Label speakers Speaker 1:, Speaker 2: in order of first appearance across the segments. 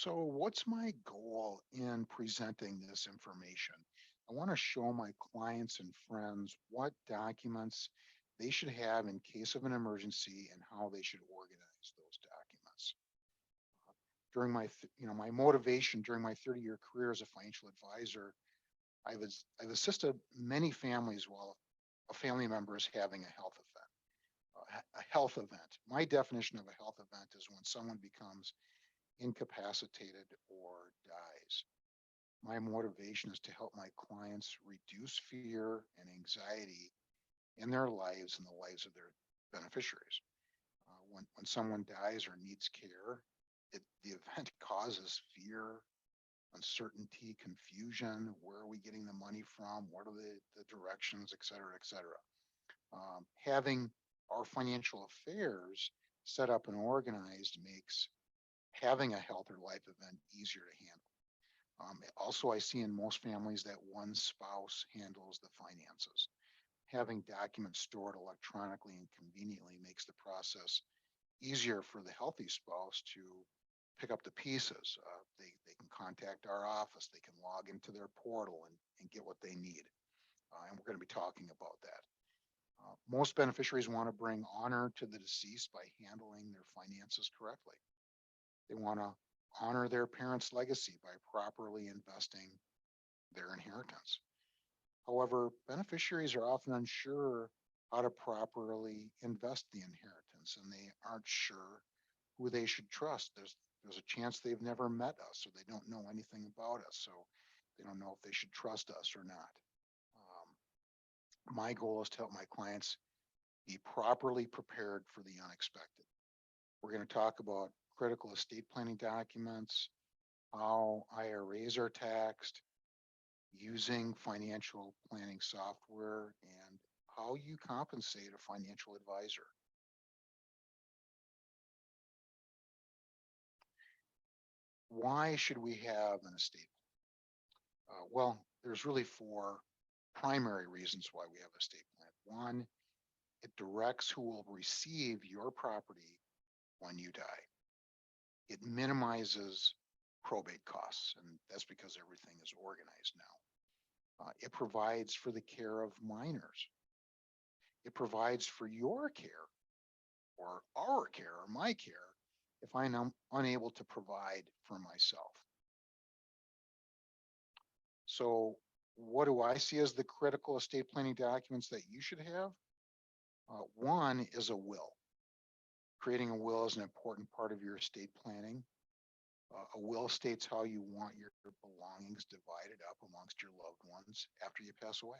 Speaker 1: So, what's my goal in presenting this information? I want to show my clients and friends what documents they should have in case of an emergency and how they should organize those documents. During my motivation during my 30-year career as a financial advisor, I've assisted many families while a family member is having a health event. A health event. My definition of a health event is when someone becomes incapacitated or dies. My motivation is to help my clients reduce fear and anxiety in their lives and the lives of their beneficiaries. When someone dies or needs care, the event causes fear, uncertainty, confusion. Where are we getting the money from? What are the directions, et cetera, et cetera. Having our financial affairs set up and organized makes having a health or life event easier to handle. Also, I see in most families that one spouse handles the finances. Having documents stored electronically and conveniently makes the process easier for the healthy spouse to pick up the pieces. They can contact our office, they can log into their portal and get what they need. And we're going to be talking about that. Most beneficiaries want to bring honor to the deceased by handling their finances correctly. They want to honor their parents' legacy by properly investing their inheritance. However, beneficiaries are often unsure how to properly invest the inheritance and they aren't sure who they should trust. There's a chance they've never met us or they don't know anything about us. So they don't know if they should trust us or not. My goal is to help my clients be properly prepared for the unexpected. We're going to talk about critical estate planning documents, how IRAs are taxed, using financial planning software, and how you compensate a financial advisor. Why should we have an estate plan? Well, there's really four primary reasons why we have a estate plan. One, it directs who will receive your property when you die. It minimizes probate costs, and that's because everything is organized now. It provides for the care of minors. It provides for your care or our care or my care if I'm unable to provide for myself. So, what do I see as the critical estate planning documents that you should have? One is a will. Creating a will is an important part of your estate planning. A will states how you want your belongings divided up amongst your loved ones after you pass away.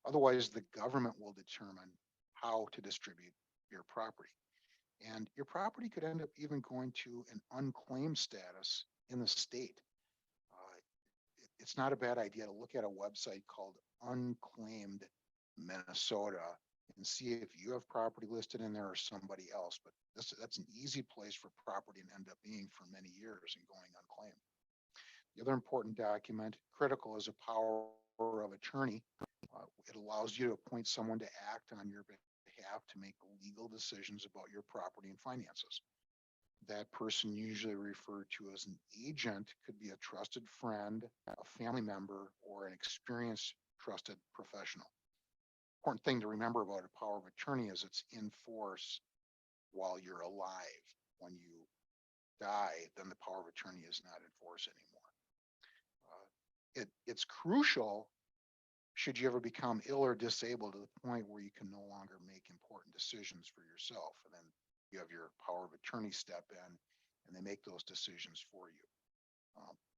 Speaker 1: Otherwise, the government will determine how to distribute your property. And your property could end up even going to an unclaimed status in the state. It's not a bad idea to look at a website called Unclaimed Minnesota and see if you have property listed in there or somebody else. But that's an easy place for property to end up being for many years and going unclaimed. The other important document, critical, is a power of attorney. It allows you to appoint someone to act on your behalf to make legal decisions about your property and finances. That person, usually referred to as an agent, could be a trusted friend, a family member, or an experienced trusted professional. Important thing to remember about a power of attorney is it's in force while you're alive. When you die, then the power of attorney is not in force anymore. It's crucial should you ever become ill or disabled to the point where you can no longer make important decisions for yourself. And then you have your power of attorney step in and they make those decisions for you.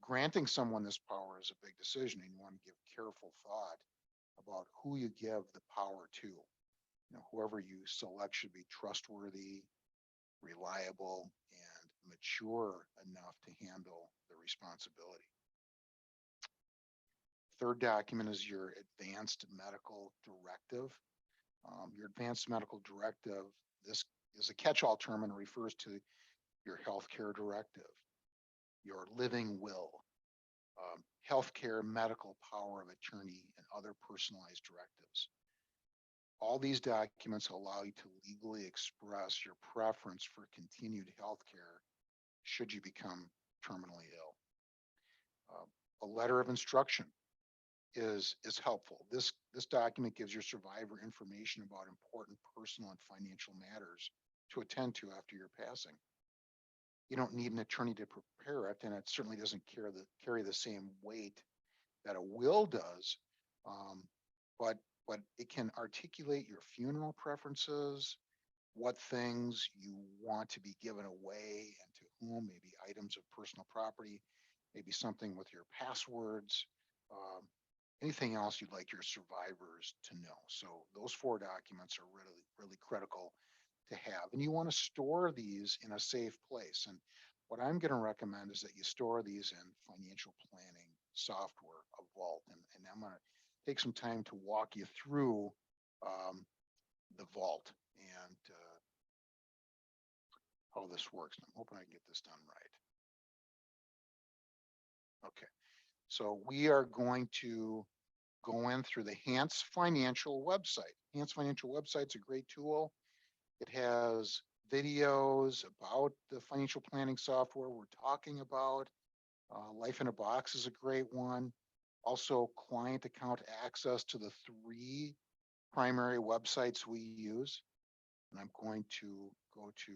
Speaker 1: Granting someone this power is a big decision, and you want to give careful thought about who you give the power to. Whoever you select should be trustworthy, reliable, and mature enough to handle the responsibility. Third document is your advanced medical directive. Your advanced medical directive, this is a catch-all term and refers to your healthcare directive, your living will, healthcare medical power of attorney, and other personalized directives. All these documents allow you to legally express your preference for continued healthcare should you become terminally ill. A letter of instruction is helpful. This document gives your survivor information about important personal and financial matters to attend to after your passing. You don't need an attorney to prepare it, and it certainly doesn't carry the same weight that a will does. Um, but it can articulate your funeral preferences, what things you want to be given away and to whom, maybe items of personal property, maybe something with your passwords, um, anything else you'd like your survivors to know. So those four documents are really critical to have. And you want to store these in a safe place. And what I'm going to recommend is that you store these in financial planning software, a vault. And I'm going to take some time to walk you through um, the vault and how this works. I'm hoping I can get this done right. Okay, so we are going to go in through the Hance Financial website. Hance Financial website's a great tool. It has videos about the financial planning software we're talking about. Life in a Box is a great one. Also, client account access to the three primary websites we use. And I'm going to go to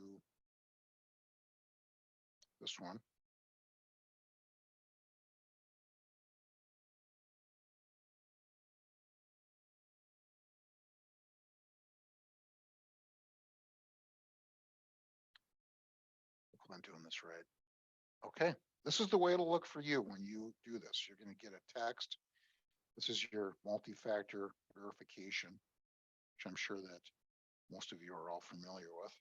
Speaker 1: this one. Hopefully I'm doing this right. Okay, this is the way it'll look for you when you do this. You're going to get a text. This is your multi-factor verification, which I'm sure that most of you are all familiar with.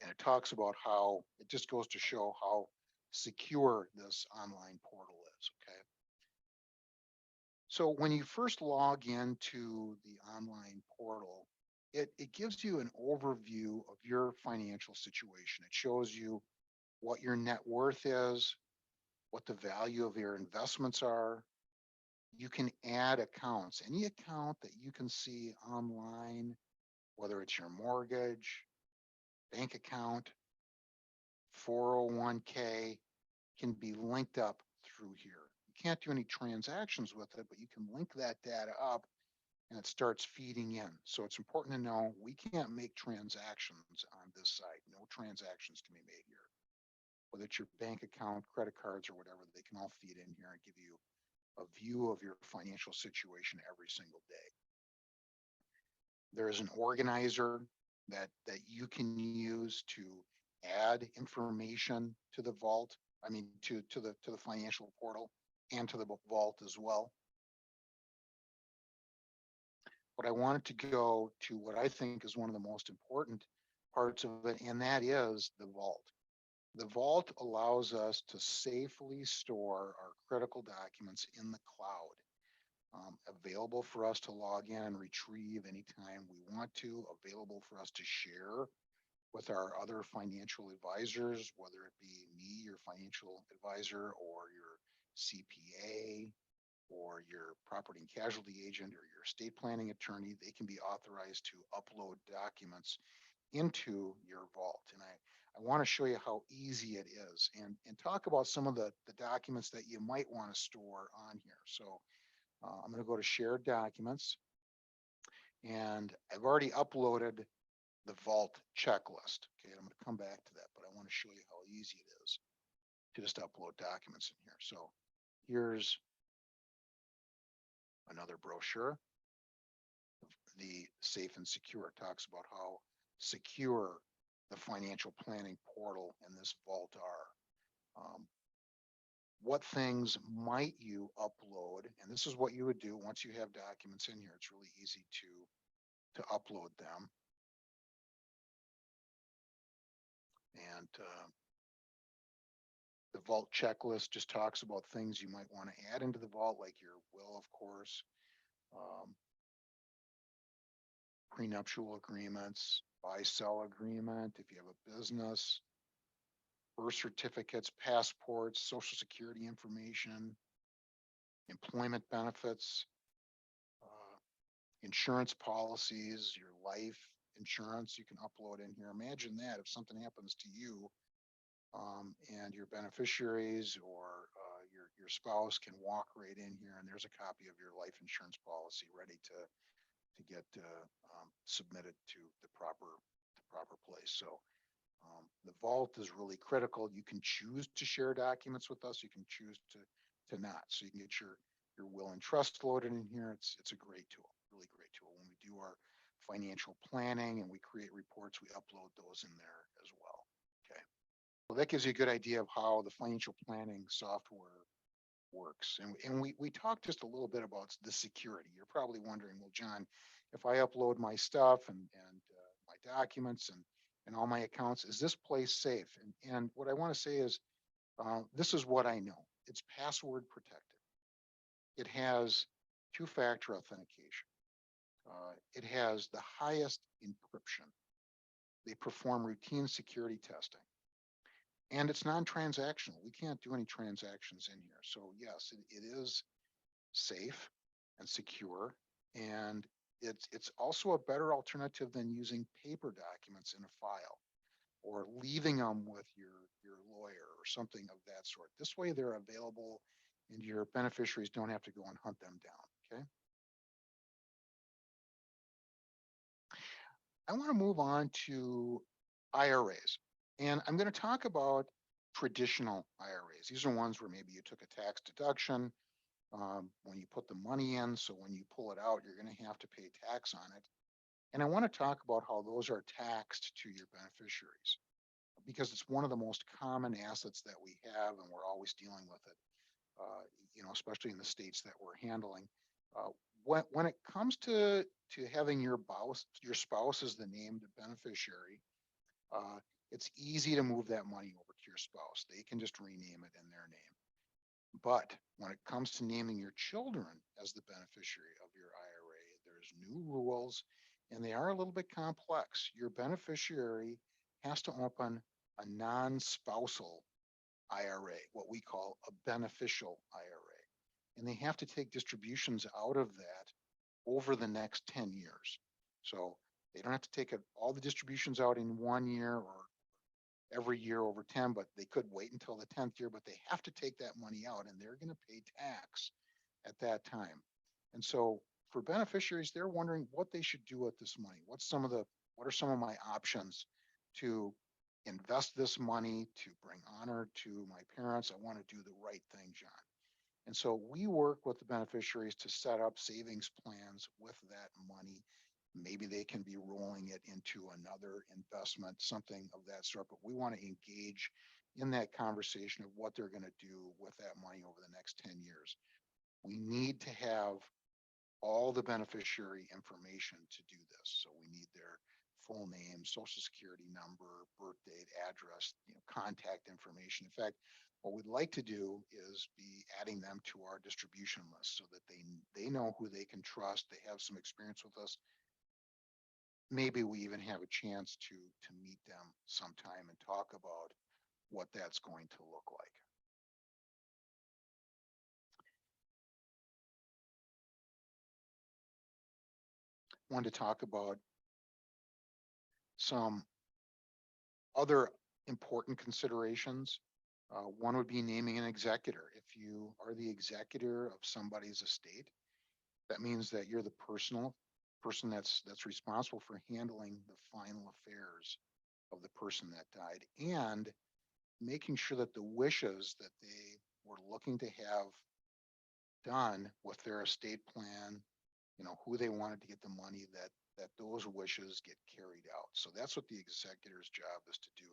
Speaker 1: And it talks about how it just goes to show how secure this online portal is. Okay. So when you first log into the online portal, it gives you an overview of your financial situation. It shows you what your net worth is, what the value of your investments are. You can add accounts, any account that you can see online, whether it's your mortgage, bank account, 401k, can be linked up through here. You can't do any transactions with it, but you can link that data up and it starts feeding in. So it's important to know we can't make transactions on this site. No transactions can be made here. Whether it's your bank account, credit cards, or whatever, they can all feed in here and give you a view of your financial situation every single day. There is an organizer that you can use to add information to the vault. I mean, to the financial portal and to the vault as well. But I wanted to go to what I think is one of the most important parts of it, and that is the vault. The vault allows us to safely store our critical documents in the cloud, available for us to log in and retrieve anytime we want to, available for us to share with our other financial advisors, whether it be me, your financial advisor, or your CPA, or your property and casualty agent, or your estate planning attorney. They can be authorized to upload documents into your vault. And I want to show you how easy it is and talk about some of the documents that you might want to store on here. So I'm going to go to shared documents, and I've already uploaded the vault checklist. Okay, I'm going to come back to that, but I want to show you how easy it is to just upload documents in here. So here's another brochure. The Safe and Secure talks about how secure the financial planning portal and this vault are. What things might you upload? And this is what you would do once you have documents in here. It's really easy to upload them. And the vault checklist just talks about things you might want to add into the vault, like your will, of course, um, prenuptial agreements, buy-sell agreement, if you have a business, birth certificates, passports, social security information, employment benefits, insurance policies, your life, insurance you can upload in here. Imagine that if something happens to you, and your beneficiaries or your spouse can walk right in here, and there's a copy of your life insurance policy ready to get submitted to the proper place. So the vault is really critical. You can choose to share documents with us. You can choose to not. So you can get your will and trust loaded in here. It's a great tool, really great tool. When we do our financial planning and we create reports, we upload those in there as well. Okay. Well, that gives you a good idea of how the financial planning software works. And we talked just a little bit about the security. You're probably wondering, well, John, if I upload my stuff and my documents and all my accounts, is this place safe? And what I want to say is, this is what I know. It's password protected. It has two-factor authentication. It has the highest encryption. They perform routine security testing. And it's non-transactional. We can't do any transactions in here. So yes, it is safe and secure. And it's also a better alternative than using paper documents in a file or leaving them with your lawyer or something of that sort. This way they're available and your beneficiaries don't have to go and hunt them down. Okay. I want to move on to IRAs. And I'm going to talk about traditional IRAs. These are ones where maybe you took a tax deduction when you put the money in. So when you pull it out, you're going to have to pay tax on it. And I want to talk about how those are taxed to your beneficiaries because it's one of the most common assets that we have, and we're always dealing with it, especially in the states that we're handling. Uh, when it comes to having your spouse as the named beneficiary, uh, it's easy to move that money over to your spouse. They can just rename it in their name. But when it comes to naming your children as the beneficiary of your IRA, there's new rules and they are a little bit complex. Your beneficiary has to open a non-spousal IRA, what we call a beneficial IRA. And they have to take distributions out of that over the next 10 years. So they don't have to take all the distributions out in 1 year or every year over 10, but they could wait until the 10th year, but they have to take that money out and they're going to pay tax at that time. And so for beneficiaries, they're wondering what they should do with this money. What are some of my options to invest this money to bring honor to my parents? I want to do the right thing, John. And so we work with the beneficiaries to set up savings plans with that money. Maybe they can be rolling it into another investment, something of that sort, but we want to engage in that conversation of what they're going to do with that money over the next 10 years. We need to have all the beneficiary information to do this. So we need their full name, social security number, birth date, address, contact information. In fact, what we'd like to do is be adding them to our distribution list so that they know who they can trust. They have some experience with us. Maybe we even have a chance to meet them sometime and talk about what that's going to look like. I wanted to talk about some other important considerations. One would be naming an executor. If you are the executor of somebody's estate, that means that you're the person that's responsible for handling the final affairs of the person that died and making sure that the wishes that they were looking to have done with their estate plan, who they wanted to get the money, that those wishes get carried out. So that's what the executor's job is to do,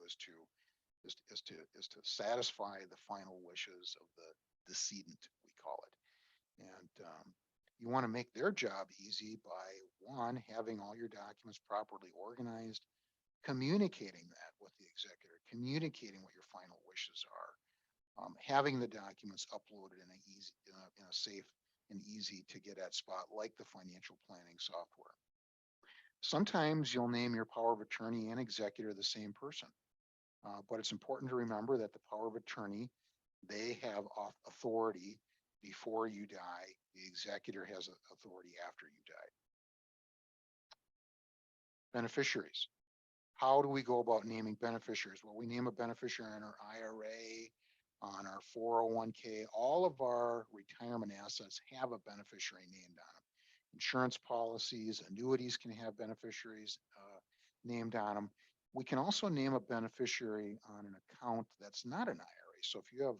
Speaker 1: is to satisfy the final wishes of the decedent, we call it. And you want to make their job easy by, one, having all your documents properly organized, communicating that with the executor, communicating what your final wishes are, having the documents uploaded in a safe and easy to get at spot like the financial planning software. Sometimes you'll name your power of attorney and executor the same person, but it's important to remember that the power of attorney, they have authority before you die. The executor has authority after you die. Beneficiaries. How do we go about naming beneficiaries? Well, we name a beneficiary on our IRA, on our 401k. All of our retirement assets have a beneficiary named on them. Insurance policies, annuities can have beneficiaries named on them. We can also name a beneficiary on an account that's not an IRA. So if you have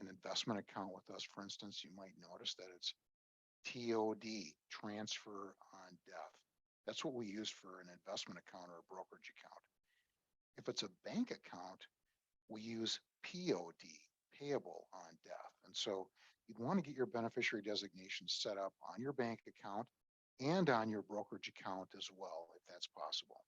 Speaker 1: an investment account with us, for instance, you might notice that it's TOD, transfer on death. That's what we use for an investment account or a brokerage account. If it's a bank account, we use POD, payable on death. And so you'd want to get your beneficiary designation set up on your bank account and on your brokerage account as well, if that's possible.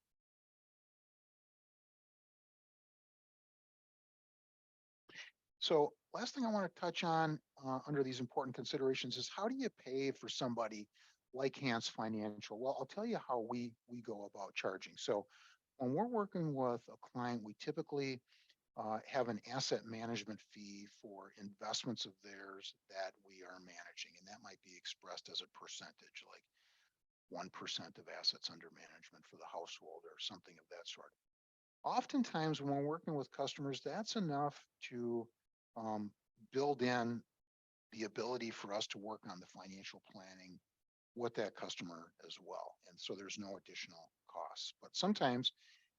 Speaker 1: So last thing I want to touch on under these important considerations is how do you pay for somebody like Hans Financial? Well, I'll tell you how we go about charging. So when we're working with a client, we typically have an asset management fee for investments of theirs that we are managing, and that might be expressed as a percentage, like 1% of assets under management for the household or something of that sort. Oftentimes, when we're working with customers, that's enough to um, build in the ability for us to work on the financial planning with that customer as well. And so there's no additional costs. But sometimes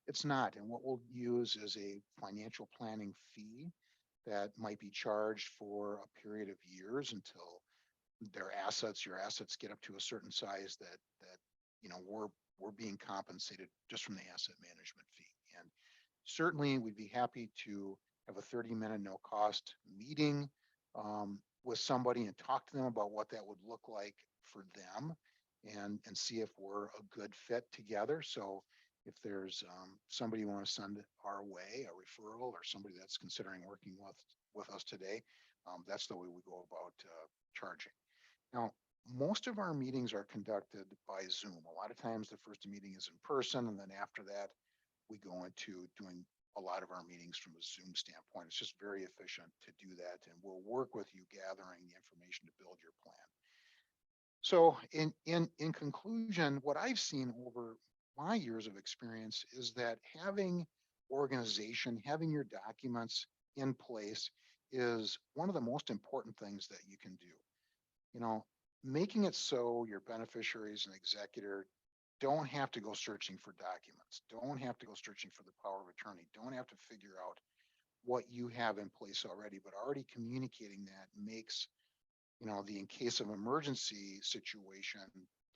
Speaker 1: it's not. And what we'll use is a financial planning fee that might be charged for a period of years until your assets get up to a certain size that we're being compensated just from the asset management fee. And certainly we'd be happy to have a 30-minute no cost meeting with somebody and talk to them about what that would look like for them and see if we're a good fit together. So if there's somebody you want to send our way, a referral, or somebody that's considering working with us today, that's the way we go about charging. Now, most of our meetings are conducted by Zoom. A lot of times the first meeting is in person, and then after that, we go into doing a lot of our meetings from a Zoom standpoint. It's just very efficient to do that, and we'll work with you gathering the information to build your plan. So in conclusion, what I've seen over my years of experience is that having organization, having your documents in place is one of the most important things that you can do. You know, making it so your beneficiaries and executor don't have to go searching for documents, don't have to go searching for the power of attorney, don't have to figure out what you have in place already, but already communicating that makes, the in case of emergency situation,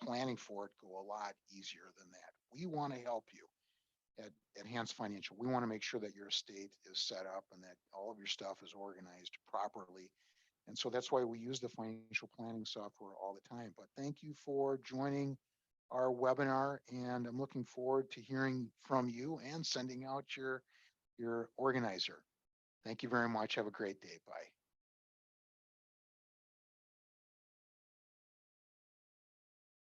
Speaker 1: planning for it go a lot easier than that. We want to help you at Hans Financial. We want to make sure that your estate is set up and that all of your stuff is organized properly. And so that's why we use the financial planning software all the time. But thank you for joining our webinar, and I'm looking forward to hearing from you and sending out your organizer. Thank you very much. Have a great day. Bye.